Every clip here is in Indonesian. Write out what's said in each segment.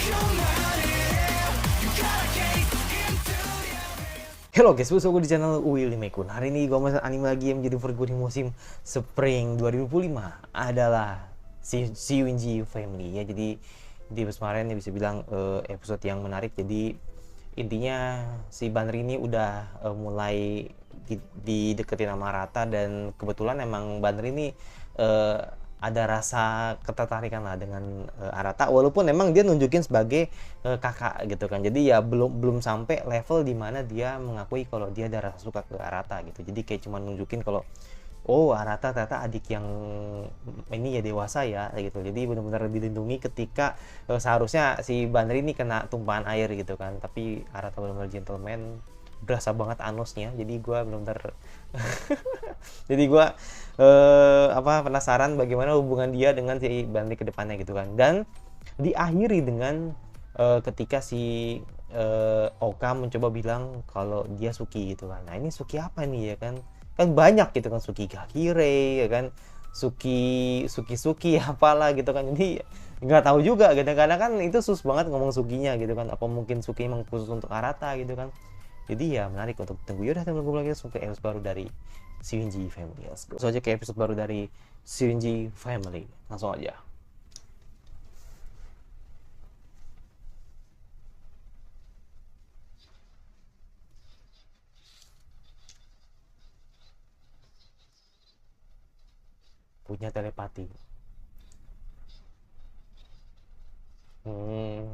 Halo guys, bersama gue di channel Willy Mekun. Hari ini gue masuk anime lagi yang menjadi favorit gue di musim Spring 2025 adalah si Yunji Family ya. Jadi di episode kemarin ya bisa bilang episode yang menarik. Jadi intinya si Banri ini udah mulai dideketin sama Rata, dan kebetulan emang Banri ini eh, ada rasa ketertarikan lah dengan Arata, walaupun emang dia nunjukin sebagai kakak gitu kan. Jadi ya belum belum sampai level dimana dia mengakui kalau dia ada rasa suka ke Arata gitu. Jadi kayak cuma nunjukin kalau oh Arata ternyata adik yang ini ya dewasa ya gitu. Jadi benar-benar dilindungi ketika seharusnya si Banri ini kena tumpahan air gitu kan, tapi Arata benar-benar gentleman, berasa banget anosnya. Jadi gue benar-benar jadi gue penasaran bagaimana hubungan dia dengan si Banri ke depannya gitu kan. Dan diakhiri dengan ketika si Oka mencoba bilang kalau dia Suki gitu kan. Nah ini Suki apa nih ya kan? Kan banyak gitu kan, Suki Gakire ya kan, Suki apalah gitu kan. Jadi nggak tahu juga, kadang-kadang kan itu sus banget ngomong Sukinya gitu kan. Apa mungkin Suki emang khusus untuk Arata gitu kan. Jadi ya menarik untuk tunggu. Yaudah, tunggu lagi langsung ke episode baru dari Shinji Family. Let's go. So aja ke episode baru dari Shinji Family. Langsung aja. Punya telepati. Hmm.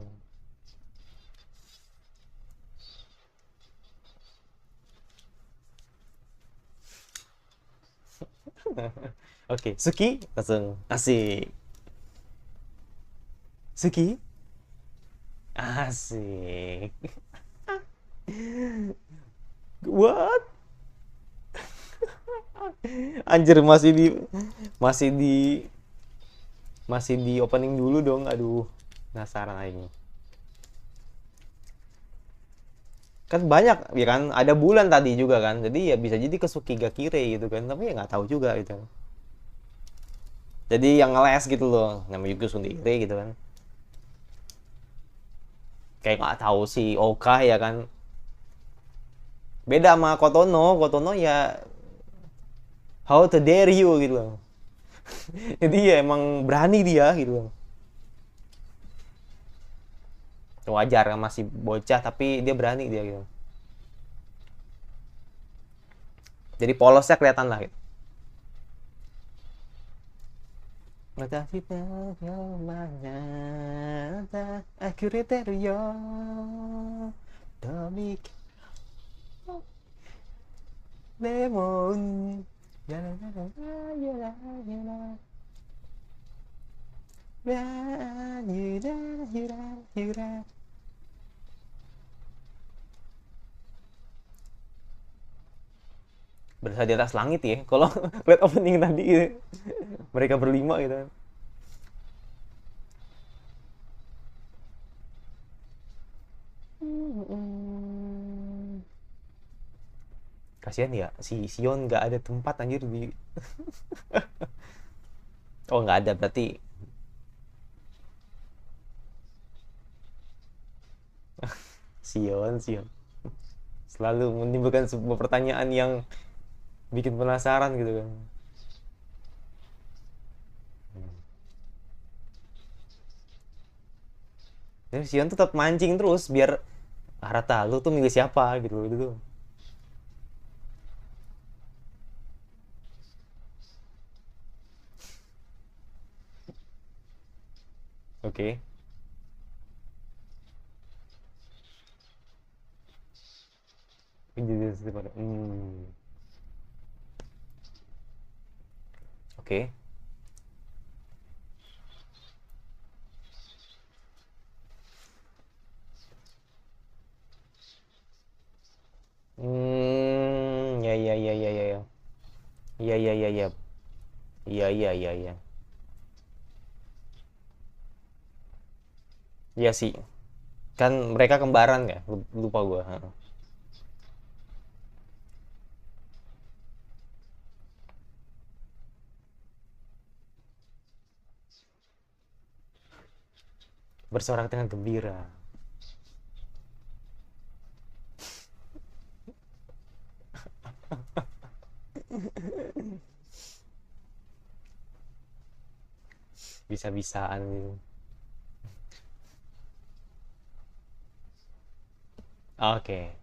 Oke, Suki langsung asik. Suki asik. What? Anjir, masih di masih di opening dulu dong. Aduh, penasaran aing. Kan banyak ya kan, ada bulan tadi juga kan, jadi ya bisa jadi ke Sukigakire gitu kan, tapi ya nggak tahu juga gitu. Jadi yang ngeles gitu loh, namanya juga sendiri gitu kan, kayak nggak tahu si Oka ya kan. Beda sama Kotono ya, how to dare you gitu loh. Jadi ya emang berani dia gitu loh. Wajar kan, masih bocah tapi dia berani dia gitu. Jadi polosnya kelihatan lah gitu. Watashi no manata akureteru yo. Domik lemon. Berasa di atas langit ya kalau lihat opening tadi gitu. Mereka berlima gitu kan. Kasihan ya si Sion, nggak ada tempat anjir di. Oh nggak ada berarti. Sion selalu menimbulkan sebuah pertanyaan yang bikin penasaran gitu kan. Tapi Sion tetap mancing terus biar Harata lu tuh milih siapa gitu itu tuh. Oke. Oke. Ya ya ya ya ya ya. Iya iya iya iya. Iya iya iya iya. Iya sih. Kan mereka kembaran ya? Lupa gua. Heeh. bersorak dengan gembira. Bisa-bisaan gitu. Oke,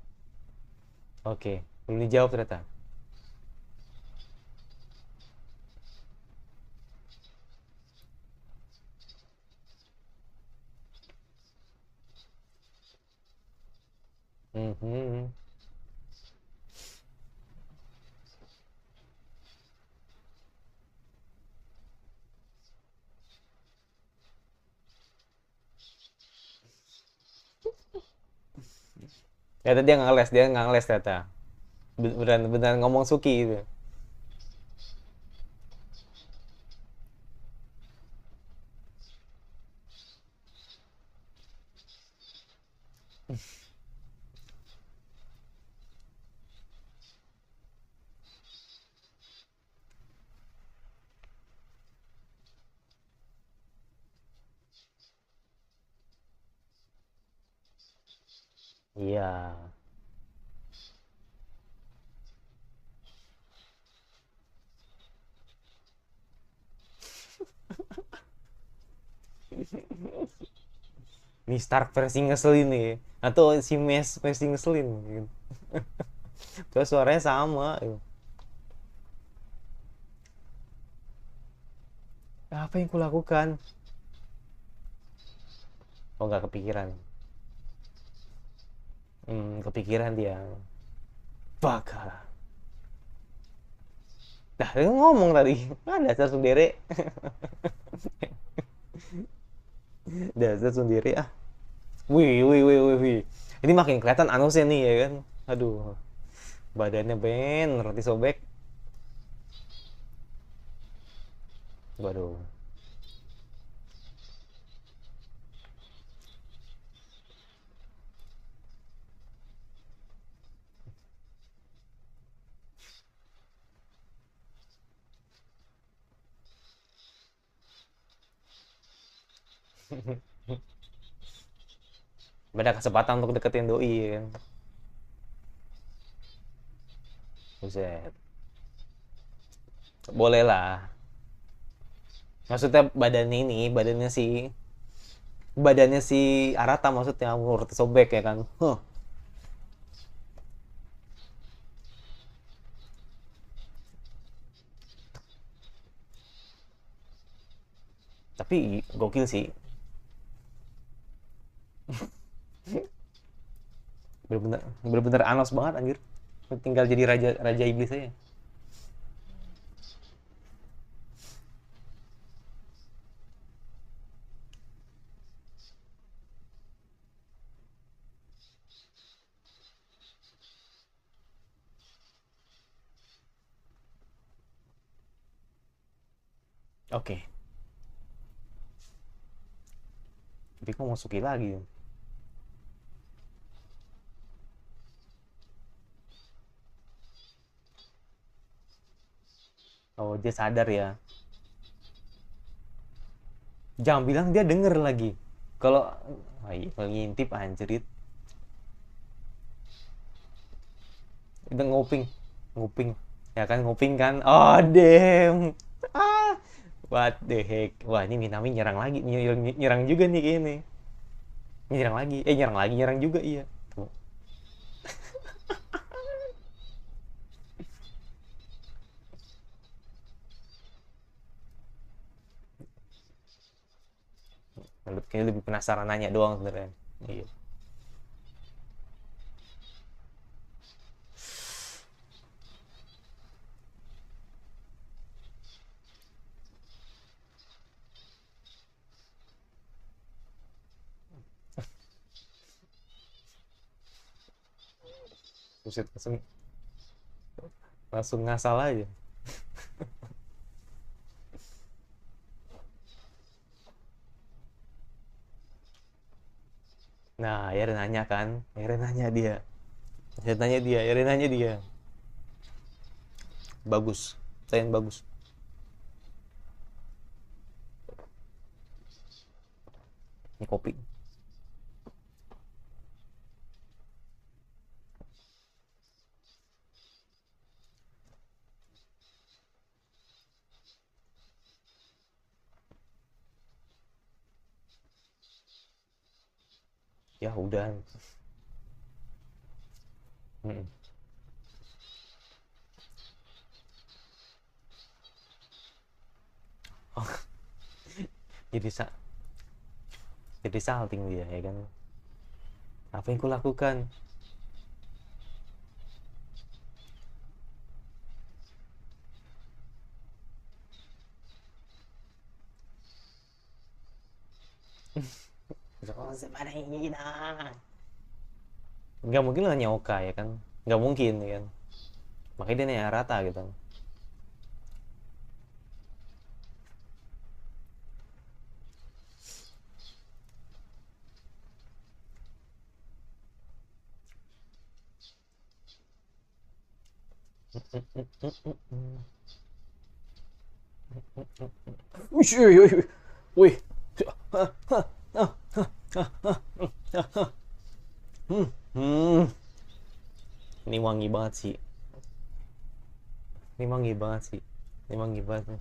oke. Belum dijawab ternyata. Mhm. Ternyata dia nggak ngeles ternyata. Beneran beneran ngomong Suki gitu. Iya. Ini Stark versi ngeselin nih. Atau si Mes versi ngeselin gitu. Terus suaranya sama gitu. Apa yang kulakukan? Oh nggak kepikiran. Kepikiran dia. Baka. Dah, dia ngomong tadi. Dasar sundere. Dasar sundere ah. Wih, wih, wih, wih, wih. Ini makin kelihatan anusnya nih ya kan. Aduh, badannya ben, roti sobek. Waduh. Beda kesempatan untuk deketin doi ya kan. Buset. Boleh lah. Maksudnya badannya si Arata maksudnya roti sobek ya kan. Huh. Tapi gokil sih. Bener-bener Anos banget anjir. Tinggal jadi raja raja iblis aja. Oke. Tapi kok mau Suki lagi? Oh, dia sadar ya. Jangan bilang dia denger lagi. Kalau ngintip anjrit. Udah nguping. Nguping. Ya kan nguping kan. Oh, damn. Ah, what the heck. Wah, ini Minami nyerang lagi. Nyerang juga nih kayaknya. Nyerang lagi. Nyerang lagi, nyerang juga iya. Tuh. Kayaknya lebih penasaran nanya doang sebenarnya. Iya. Buset, langsung langsung ngasal aja. Nah, Eren nanya kan. Eren nanya dia. Eren nanya dia. Eren nanya dia. Bagus. Sayang bagus. Ini kopi. Ya udah. Mm-mm. Jadi jadi salting dia ya kan. Apa yang kulakukan? Oh, nggak mungkin lah nyoka ya kan, nggak mungkin ya kan, makanya dia nanya rata gitu. Wih, wih, wih. Hmm, ini wangi banget sih, ini wangi banget sih, ini wangi banget.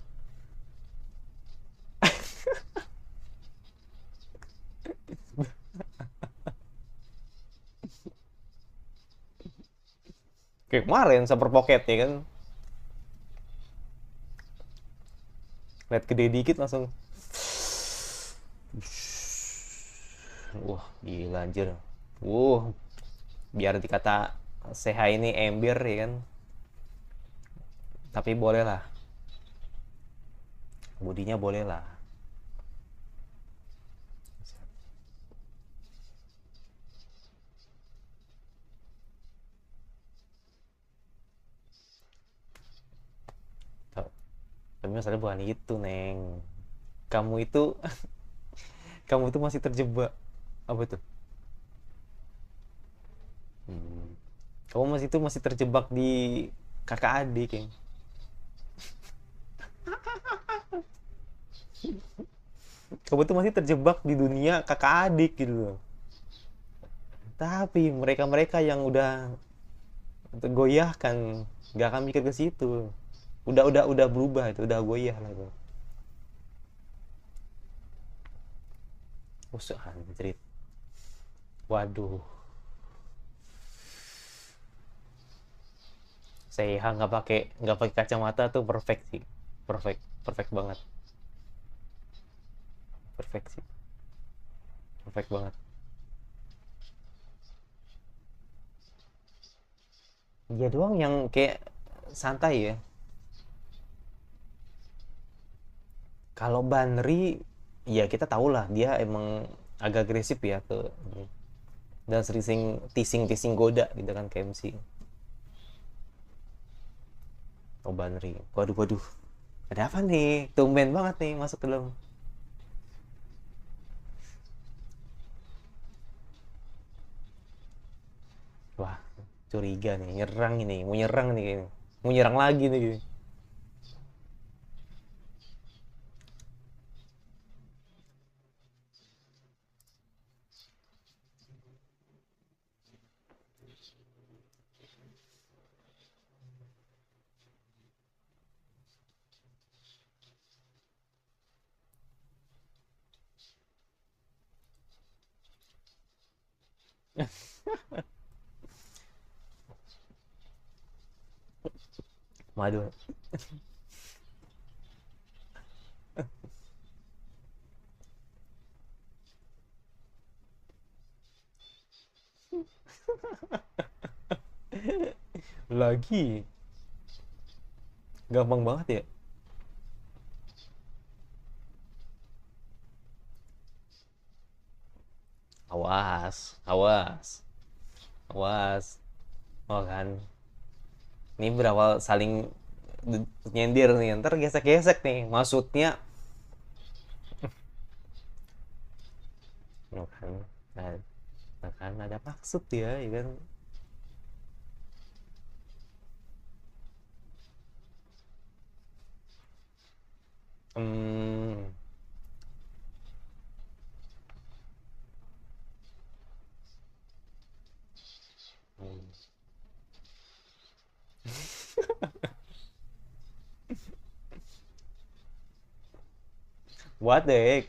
Kayak kemarin Super Pocket ya kan, lihat gede dikit langsung. Wah gila anjir. Biar dikata CH ini ember ya kan, tapi boleh lah, bodinya boleh lah. Tapi masalahnya bukan itu, Neng. Kamu itu kamu itu masih terjebak. Apa tuh? Hmm. Kamu masih terjebak di kakak adik, yang kamu tuh masih terjebak di dunia kakak adik gitu loh. Tapi mereka-mereka yang udah tergoyahkan nggak akan mikir ke situ. Udah berubah itu, udah goyah lah itu. Usah anjrit. Waduh, saya nggak pakai kacamata tuh perfect sih. Perfect, perfect banget. Perfect sih. Perfect banget. Dia doang yang kayak santai ya. Kalau Banri, ya kita tahu lah dia emang agak agresif ya ke, dan sering teasing teasing goda gitu kan ke MC. Oh Banri, waduh waduh, ada apa nih? Tumben banget nih masuk ke dalam. Wah, curiga nih, nyerang ini, mau nyerang nih kayaknya. Mau nyerang lagi nih gini. Waduh, lagi gampang banget ya. Awas, awas, awas. Oh kan, ini berawal saling nyindir nih, ntar gesek-gesek nih. Maksudnya, oh kan, nah, nah kan ada maksud ya kan. Hmm, What the heck?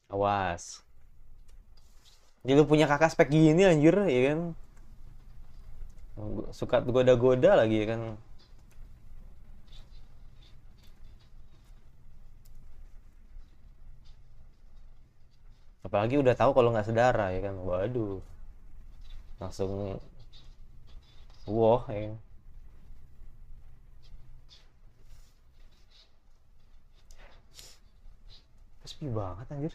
Awas. Jadi lu punya kakak spek gini anjir, ya kan? Suka goda-goda lagi ya kan? Apalagi udah tahu kalau nggak sedara ya kan? Waduh, langsung wah ya kan? Sepi banget anjir.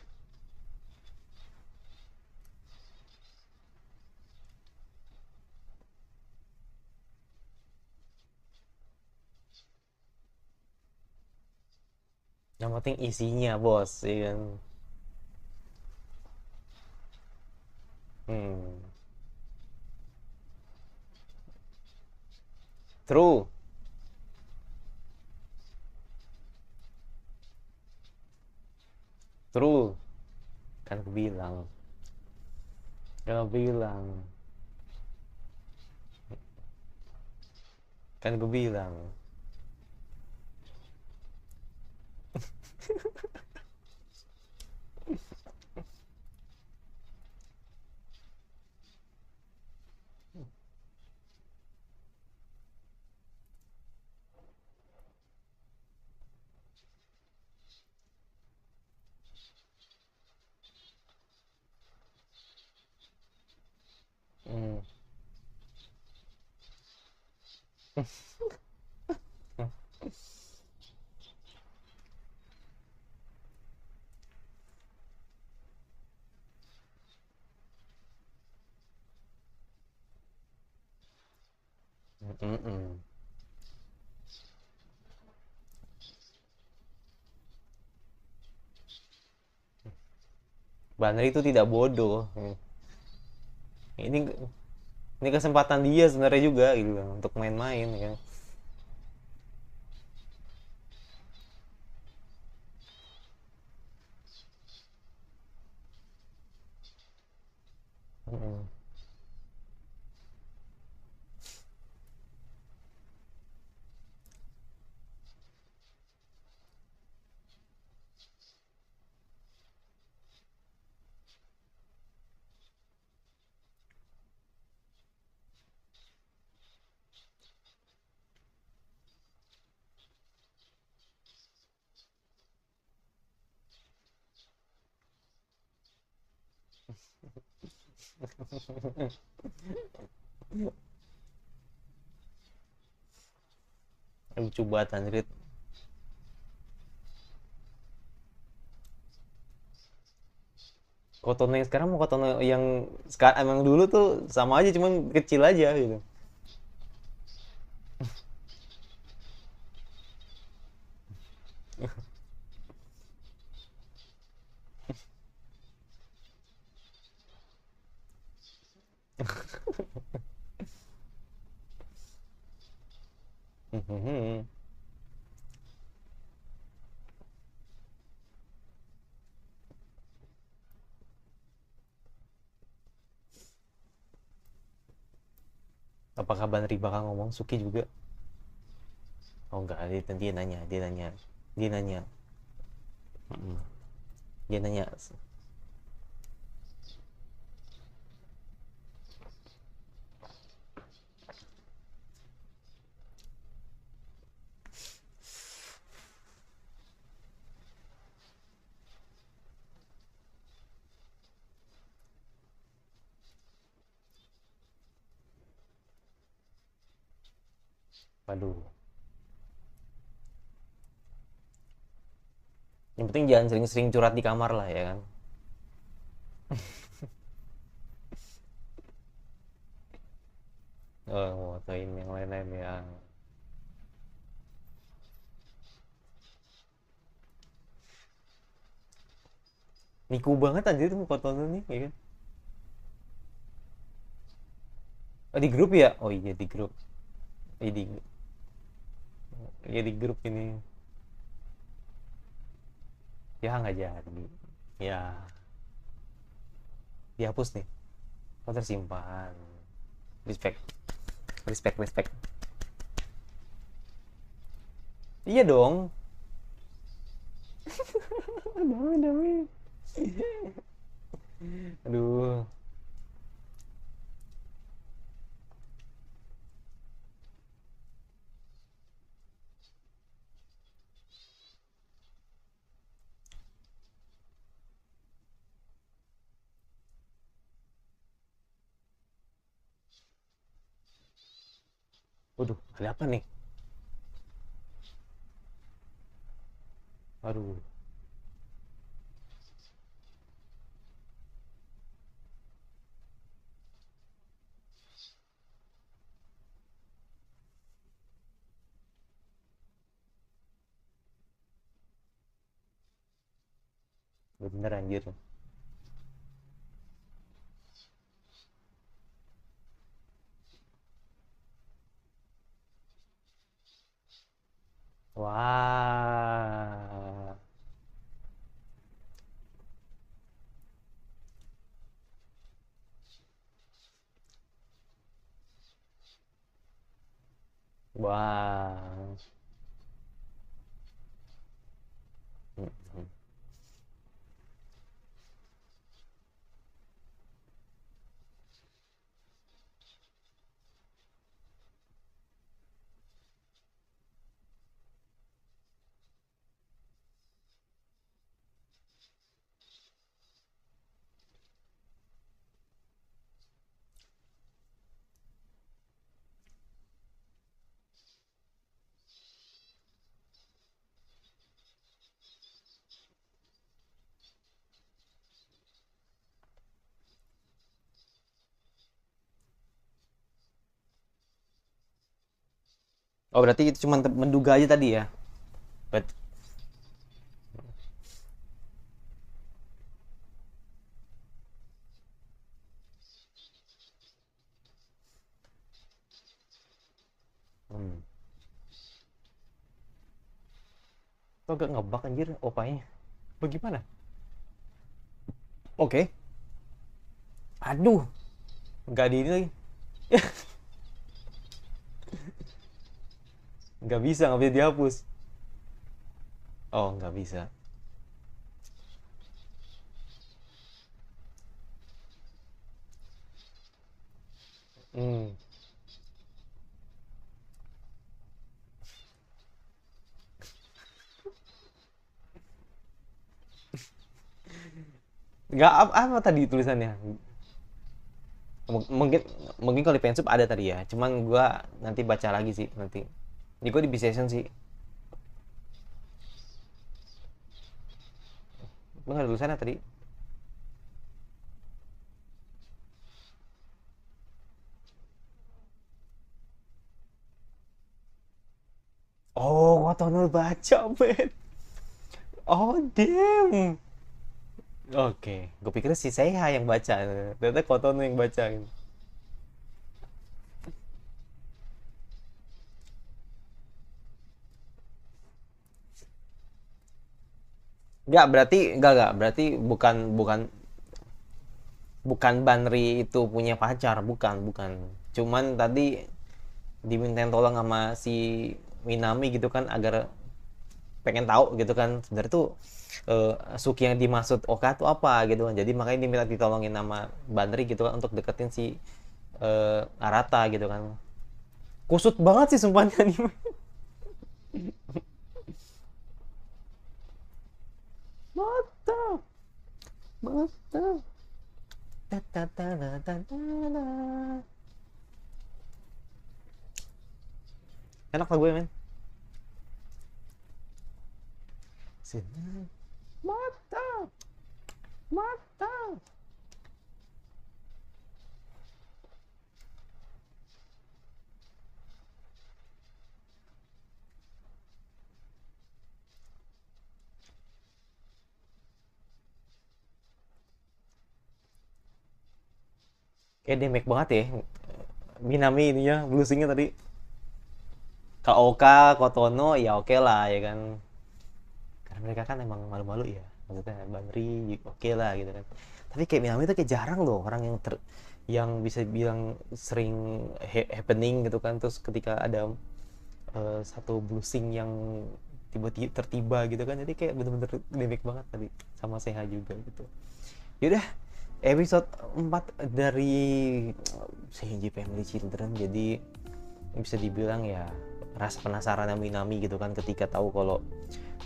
Yang penting isinya bos, ya kan? Hmm. True. True. Kan aku bilang. Kan aku bilang. Kan aku bilang. Hmm. Mm-mm. Banner itu tidak bodoh. Ini ini kesempatan dia sebenarnya juga gitu kan, untuk main-main ya kan. Mm-mm. Lucu banget anjir. Kotono yang sekarang mau Kotono yang sekarang emang dulu tuh sama aja, cuman kecil aja gitu. Apakah Banri bakal ngomong Suki juga? Oh enggak, dia nanya, dia nanya, dia nanya. Mm-mm. Dia nanya. Waduh. Yang penting jangan sering-sering curhat di kamar lah ya kan. Oh, motoin yang lain-lain ya. Niku banget anjir tuh Kotono nih ya kan. Oh, di grup ya? Oh iya di grup. Iya di, iya di grup ini. Ya nggak jadi. Ya, dihapus nih. Oh, tersimpan. Respect. Respect, respect. Iya dong. Dami, dami. Aduh. Waduh, ada apa nih? Aduh. Bener anjir. Wah. Wah. Mm-mm. Oh, berarti itu cuma menduga aja tadi ya? Bet. Hmm. Kok gak ngebak anjir opanya? Bagaimana? Oke. Aduh, nggak di ini lagi. Nggak bisa dihapus. Oh, nggak bisa. Hmm. Nggak apa tadi tulisannya? Mungkin mungkin kalau di Pensub ada tadi ya. Cuman gua nanti baca lagi sih nanti. Ini gua di B-Session sih. Lu nggak ada tulisannya tadi? Oh, Kotono baca, men. Oh, damn. Oke, gue pikir si Seiha yang baca. Ternyata Kotono yang baca. Enggak, berarti bukan bukan bukan Banri itu punya pacar, bukan, bukan. Cuman tadi dimintain tolong sama si Minami gitu kan agar pengen tahu gitu kan sebenarnya tuh Suki yang dimaksud Oka tuh apa gitu kan. Jadi makanya diminta ditolongin sama Banri gitu kan untuk deketin si Arata gitu kan. Kusut banget sih sumpahnya anime. Mata, mata. Ta ta ta ta ta ta ta. Enak lagu ya, men. Sinar mata, mata. Kayak demek banget ya. Minami ininya, bluesingnya tadi. Kalau Oka, Kotono, ya oke lah ya kan. Karena mereka kan emang malu-malu ya. maksudnya Banri oke lah gitu kan. Tapi kayak Minami tuh kayak jarang loh orang yang bisa bilang sering happening gitu kan, terus ketika ada satu bluesing yang tiba-tiba tertiba gitu kan, jadi kayak bener-bener dynamic banget tadi sama Seha juga gitu. Yaudah, episode 4 dari Shinji Family Children, jadi bisa dibilang ya rasa penasaran Minami gitu kan ketika tahu kalau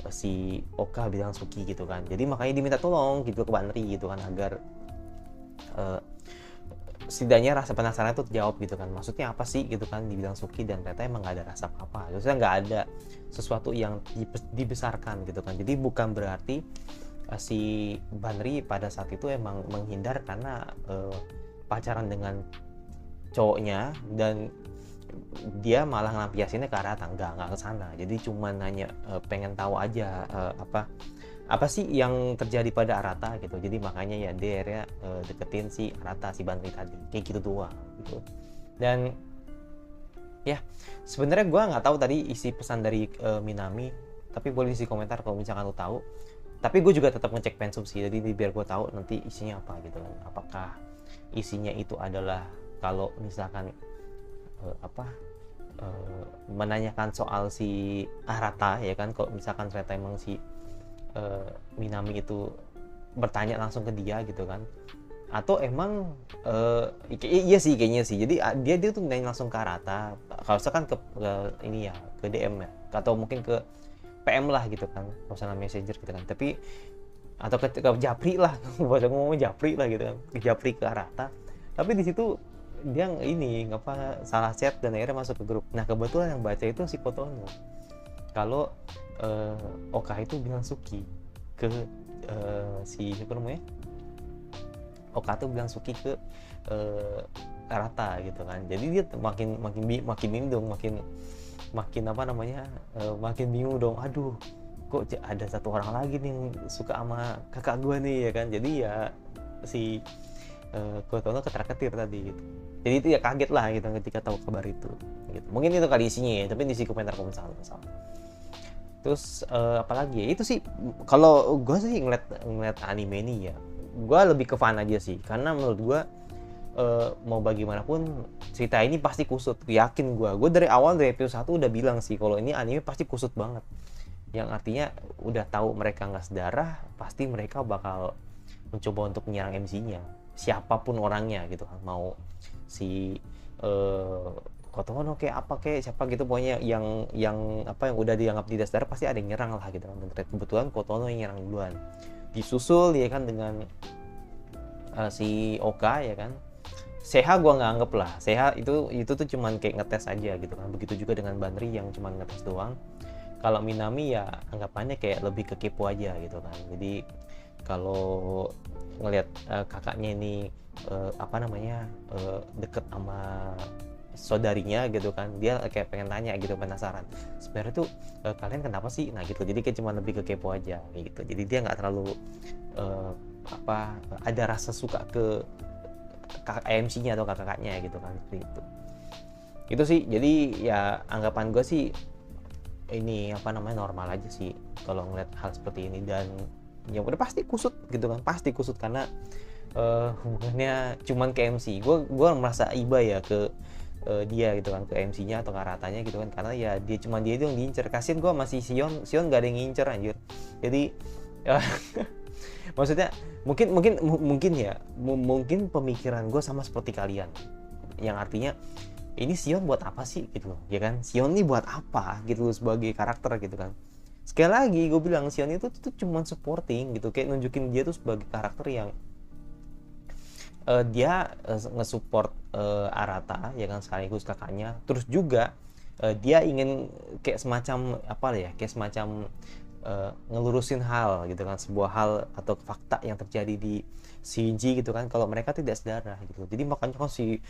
si Oka bilang Suki gitu kan, jadi makanya diminta tolong gitu ke Banri gitu kan, agar setidaknya rasa penasaran itu terjawab gitu kan, maksudnya apa sih gitu kan dibilang Suki, dan ternyata emang nggak ada rasa apa-apa, maksudnya nggak ada sesuatu yang dibesarkan gitu kan. Jadi bukan berarti si Banri pada saat itu emang menghindar karena pacaran dengan cowoknya, dan dia malah ngelampiasinnya ke arah tangga, nggak ke sana. Jadi cuman hanya pengen tahu aja apa sih yang terjadi pada Arata gitu. Jadi makanya ya dia akhirnya deketin si Arata, si Banri tadi, kayak gitu doang gitu. Dan ya sebenarnya gue nggak tahu tadi isi pesan dari Minami, tapi boleh isi komentar kalau misalkan lo tahu. Tapi gue juga tetap ngecek pensum sih, jadi biar gue tahu nanti isinya apa gitu kan. Apakah isinya itu adalah kalau misalkan menanyakan soal si Arata ya kan, kalau misalkan ternyata emang si Minami itu bertanya langsung ke dia gitu kan, atau emang iya sih kayaknya sih, jadi dia tuh nanya langsung ke Arata, kalau misalkan ke ini ya ke DM ya, atau mungkin ke PM lah gitu kan, personal messenger gitu kan, tapi atau ke Japri lah bahasa ngomong Japri lah gitu kan, ke Japri ke Arata, tapi di situ dia ini ngapa salah chat dan akhirnya masuk ke grup. Nah kebetulan yang baca itu si Kotono, kalau Oka itu bilang Suki ke si siapa namanya, Oka tuh bilang Suki ke Arata gitu kan. Jadi dia makin bingung, makin apa namanya, makin bingung dong. Aduh, kok ada satu orang lagi nih yang suka sama kakak gue nih ya kan. Jadi ya si Kotono ketar-ketir tadi gitu. Jadi itu ya kaget lah gitu ketika tahu kabar itu gitu. Mungkin itu kali isinya ya, tapi di komentar misalnya. Terus apalagi ya, itu sih kalau gue sih ngeliat anime ini ya, gue lebih ke fan aja sih, karena menurut gue mau bagaimanapun cerita ini pasti kusut, yakin gue dari awal, dari episode 1 udah bilang sih kalau ini anime pasti kusut banget, yang artinya udah tahu mereka nggak sedarah, pasti mereka bakal mencoba untuk menyerang MC-nya siapapun orangnya gitu kan, mau si Kotono kayak apa kayak siapa gitu, pokoknya yang apa yang udah dianggap tidak sedarah pasti ada yang nyerang lah gitu kan. Dan kebetulan Kotono yang nyerang duluan, disusul ya kan dengan si Oka ya kan. Seha gue nggak anggap lah, Seha itu tuh cuman kayak ngetes aja gitu kan. Begitu juga dengan Banri yang cuman ngetes doang. Kalau Minami ya anggapannya kayak lebih ke kepo aja gitu kan. Jadi kalau ngelihat kakaknya ini apa namanya deket sama saudarinya gitu kan, dia kayak pengen tanya gitu, penasaran sebenarnya tuh kalian kenapa sih, nah gitu. Jadi kayak cuma lebih ke kepo aja gitu. Jadi dia nggak terlalu apa ada rasa suka ke AMC-nya atau kakaknya gitu kan, seperti itu sih. Jadi ya anggapan gue sih ini apa namanya normal aja sih kalau ngeliat hal seperti ini. Dan ya udah pasti kusut gitu kan, pasti kusut karena hubungannya cuman ke MC. Gue merasa iba ya ke dia gitu kan, ke MC-nya atau ke Aratanya gitu kan, karena ya dia itu yang diincer. Kasian gue masih Sion gak ada yang ngincer anjir. Jadi maksudnya mungkin ya mungkin pemikiran gue sama seperti kalian, yang artinya ini Sion buat apa sih gitu loh ya kan, Sion ini buat apa gitu loh sebagai karakter gitu kan. Sekali lagi gue bilang Sion itu cuma supporting gitu, kayak nunjukin dia tuh sebagai karakter yang dia nge-support Arata ya kan, sekaligus kakaknya. Terus juga dia ingin kayak semacam apa ya, kayak semacam ngelurusin hal gitu kan, sebuah hal atau fakta yang terjadi di Shinji gitu kan, kalau mereka tidak sedarah gitu. Jadi makanya kan si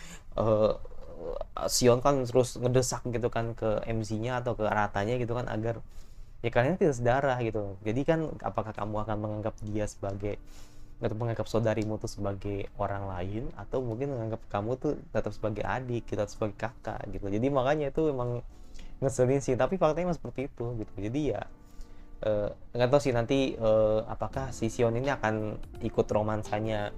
Sion kan terus ngedesak gitu kan ke MC-nya atau ke Aratanya gitu kan, agar ya kalian tidak sedarah gitu. Jadi kan apakah kamu akan menganggap dia sebagai, atau menganggap saudarimu tuh sebagai orang lain, atau mungkin menganggap kamu tuh tetap sebagai adik, kita sebagai kakak gitu. Jadi makanya itu emang ngeselin sih, tapi faktanya emang seperti itu gitu. Jadi ya nggak tahu sih nanti apakah si Sion ini akan ikut romansanya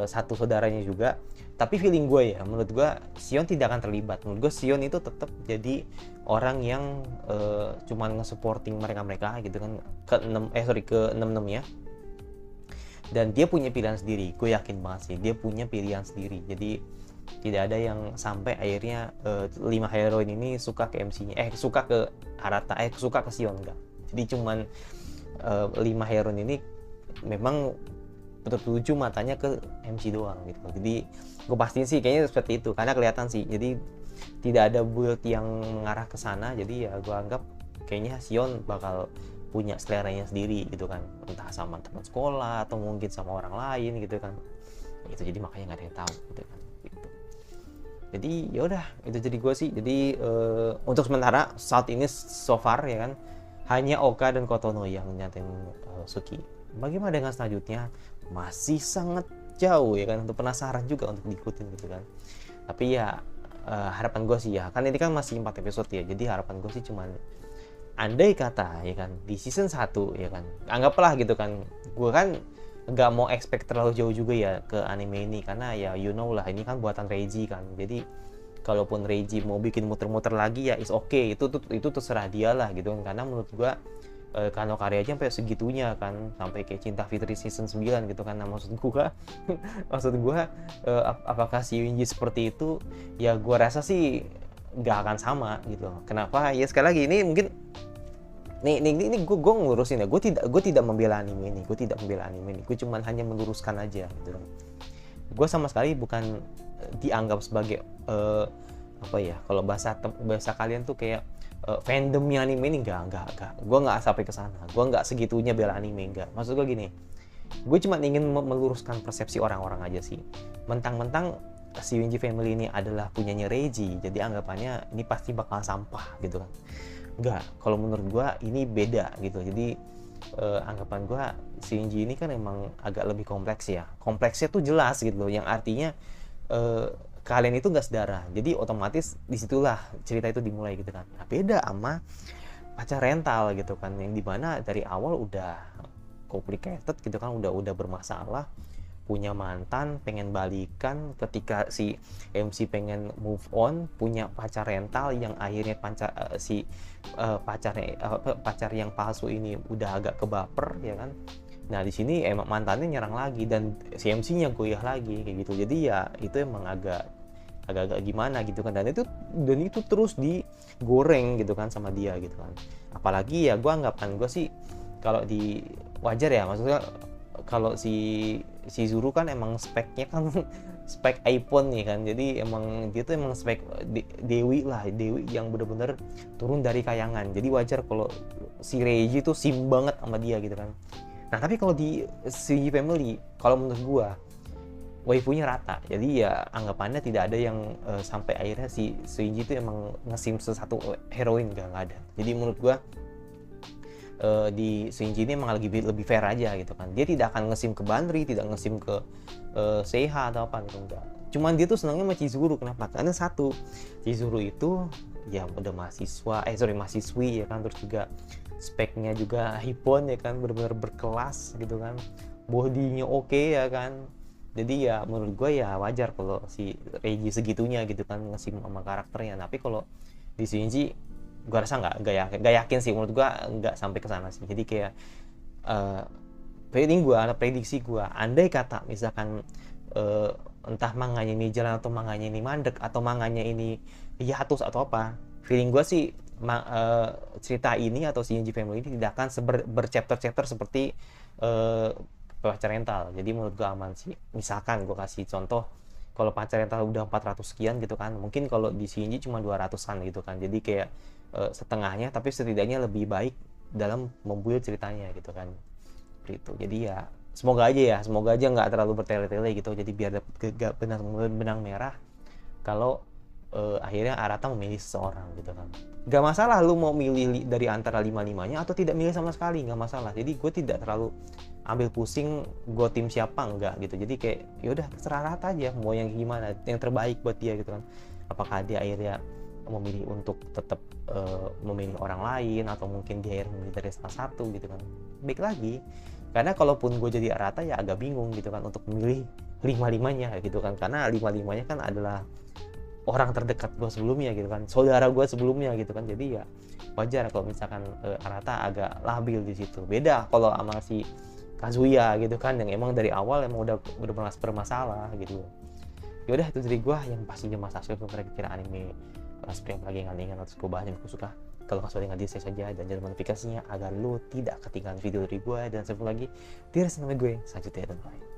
satu saudaranya juga. Tapi feeling gue ya, menurut gue Sion tidak akan terlibat. Menurut gue Sion itu tetap jadi orang yang cuman nge-supporting mereka gitu kan, ke 6 ya. Dan dia punya pilihan sendiri, gue yakin banget sih dia punya pilihan sendiri. Jadi tidak ada yang sampai akhirnya 5 heroin ini suka ke MC-nya, suka ke Arata, suka ke Sion, enggak. Jadi cuman 5 heroin ini memang tertuju matanya ke MC doang gitu. Jadi gue pastiin sih kayaknya seperti itu, karena kelihatan sih. Jadi tidak ada build yang mengarah ke sana. Jadi ya gue anggap kayaknya Sion bakal punya seleranya sendiri gitu kan, entah sama teman sekolah atau mungkin sama orang lain gitu kan. Itu jadi makanya nggak ada yang tahu gitu kan. Gitu. Jadi yaudah, itu jadi gue sih. Jadi untuk sementara saat ini so far ya kan, hanya Oka dan Kotono yang nyatain Suki. Bagaimana dengan selanjutnya? Masih sangat jauh ya kan, untuk penasaran juga untuk diikutin gitu kan. Tapi ya harapan gue sih ya, kan ini kan masih 4 episode ya, jadi harapan gue sih cuman andai kata ya kan di season 1 ya kan, anggaplah gitu kan, gue kan nggak mau expect terlalu jauh juga ya ke anime ini, karena ya you know lah ini kan buatan Reiji kan. Jadi kalaupun Reiji mau bikin muter-muter lagi ya is okay, itu terserah dia lah gitu kan. Karena menurut gue Kano karyanya sampai segitunya kan, sampai kayak Cinta Fitri season 9 gitu kan. Nah maksud gue apakah si Yunji seperti itu ya, gue rasa sih nggak akan sama gitu. Kenapa ya, sekali lagi ini mungkin ini gue ngurusin ya, gue tidak membela anime ini, gue cuman hanya meluruskan aja gitu. Gue sama sekali bukan dianggap sebagai apa ya, kalau bahasa kalian tuh kayak fandomnya anime ini, enggak. Gue nggak sampai ke sana, gue nggak segitunya bela anime, enggak. Maksud gue gini, gue cuma ingin meluruskan persepsi orang-orang aja sih. Mentang-mentang si Yunji Family ini adalah punyanya Reiji, jadi anggapannya ini pasti bakal sampah gitu kan. Enggak, kalau menurut gue ini beda gitu. Jadi anggapan gue si Yunji ini kan emang agak lebih kompleks ya. Kompleksnya tuh jelas gitu loh, yang artinya kalian itu nggak sedara, jadi otomatis disitulah cerita itu dimulai gitu kan. Nah beda sama pacar rental gitu kan, yang dimana dari awal udah complicated gitu kan, udah bermasalah, punya mantan, pengen balikan, ketika si MC pengen move on, punya pacar rental yang akhirnya pacar yang palsu ini udah agak kebaper ya kan. Nah di sini emang mantannya nyerang lagi dan si MC-nya goyah lagi kayak gitu. Jadi ya itu emang agak gimana gitu kan, dan itu terus digoreng gitu kan sama dia gitu kan. Apalagi ya anggapan gue sih kalau di wajar ya, maksudnya kalau si Zuru kan emang speknya kan spek iPhone nih kan, jadi emang dia tuh emang spek dewi yang bener-bener turun dari kayangan. Jadi wajar kalau si Reiji tuh sim banget sama dia gitu kan. Nah tapi kalau di si Family, kalau menurut gua waifunya rata, jadi ya anggapannya tidak ada yang sampai akhirnya si Shinji itu emang ngesim satu heroin, gak ada. Jadi menurut gua di Shinji ini emang lebih fair aja gitu kan. Dia tidak akan ngesim ke Banri, tidak ngesim ke Seiha atau apa gitu, enggak. Cuman dia tuh senangnya sama Chizuru. Kenapa? Karena satu, Chizuru itu ya udah mahasiswi ya kan, terus juga speknya juga hippon ya kan, benar-benar berkelas gitu kan, bodinya oke ya kan. Jadi ya menurut gue ya wajar kalau si Reiji segitunya gitu kan ngesim sama karakternya. Tapi kalau di Shinji gue rasa nggak yakin sih, menurut gue nggak sampai ke sana sih. Jadi kayak prediksi gue, andai kata misalkan entah manganya ini jalan atau manganya ini mandek atau manganya ini hiatus atau apa, feeling gue sih cerita ini atau si Yunji Family ini tidak akan berchapter-chapter seperti pacar rental. Jadi menurut gue aman sih. Misalkan gue kasih contoh, kalau pacar rental udah 400 sekian gitu kan, mungkin kalau di Shinji cuma 200-an gitu kan. Jadi kayak setengahnya, tapi setidaknya lebih baik dalam membuild ceritanya gitu kan. Gitu. Jadi ya semoga aja nggak terlalu bertele-tele gitu. Jadi biar dapat benang merah kalau akhirnya Arata memilih seseorang gitu kan. Gak masalah lu mau milih dari antara 5-5-nya atau tidak milih sama sekali, gak masalah. Jadi gue tidak terlalu ambil pusing gue tim siapa, enggak gitu. Jadi kayak yaudah terserah Arata aja mau yang gimana, yang terbaik buat dia gitu kan. Apakah dia akhirnya memilih untuk tetap memilih orang lain, atau mungkin dia yang memilih dari salah satu gitu kan. Baik lagi, karena kalaupun gue jadi Arata ya agak bingung gitu kan untuk memilih lima-limanya gitu kan, karena lima-limanya kan adalah orang terdekat gue sebelumnya gitu kan, saudara gue sebelumnya gitu kan. Jadi ya wajar kalau misalkan Arata agak labil di situ. Beda kalau sama si Kazuya gitu kan, yang emang dari awal emang udah bermasalah gitu. Ya udah, itu dari gue yang pastinya Mas Asyik kira-kira anime Spring lagi nggak atau gue bahas yang gue suka. Kalau nggak suka dengan dia saja, dan jangan notifikasinya agar lo tidak ketinggalan video dari gue. Dan sebelum lagi, tidak senang gue selanjutnya, dan bye.